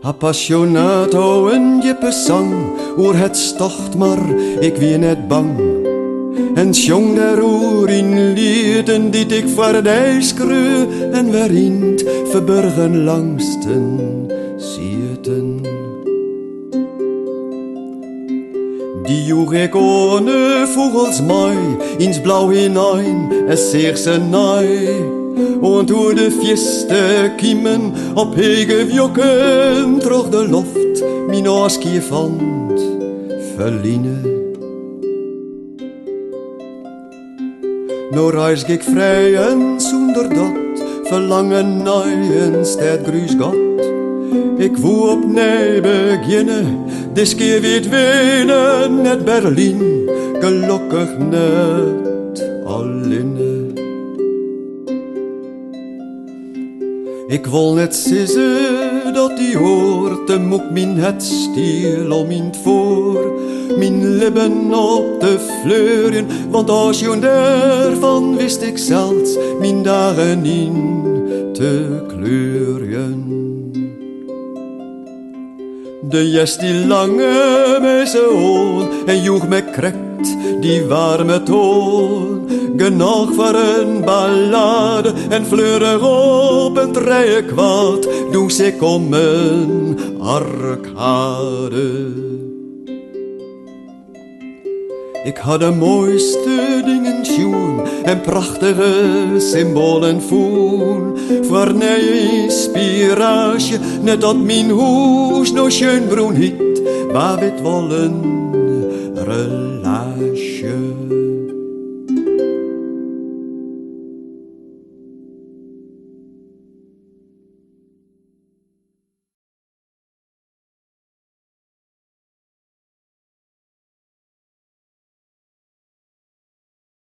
Appassionato een diepe zang, oer het stocht maar, ik wie net bang. En sjong daaroer in lieden die ik voor dijs kreu en waarin verburgen langsten zitten. Die joeg ik ohne vogels mij, ins blauw hinein, es zeer ze naai. Und hoe de fieste kiemen op hege wjokken, trog de loft min oorskje vand verliene. Nou reis ik vrij en zonder dat verlangen naar een stad gruis gat. Ik woe op nee beginnen, dis keer weer winnen, net Berlin, gelukkig net alleen. Ik wil net zeggen dat die hoort, de moek min het stiel om in het voor. Min lippen op de fleuren, want als je daarvan wist ik zelfs min dagen in te kleuren. De jes die lange mij zijn oon en joeg me krekt die warme toon. Genoeg voor een ballade en fleurig op een treien kwaad, doe ik om een arcade. Ik had de mooiste dingen schoen en prachtige symbolen voel. Voor een inspiratie, net dat mijn hoes nog schön bruin hit, waar wit wollen relatie.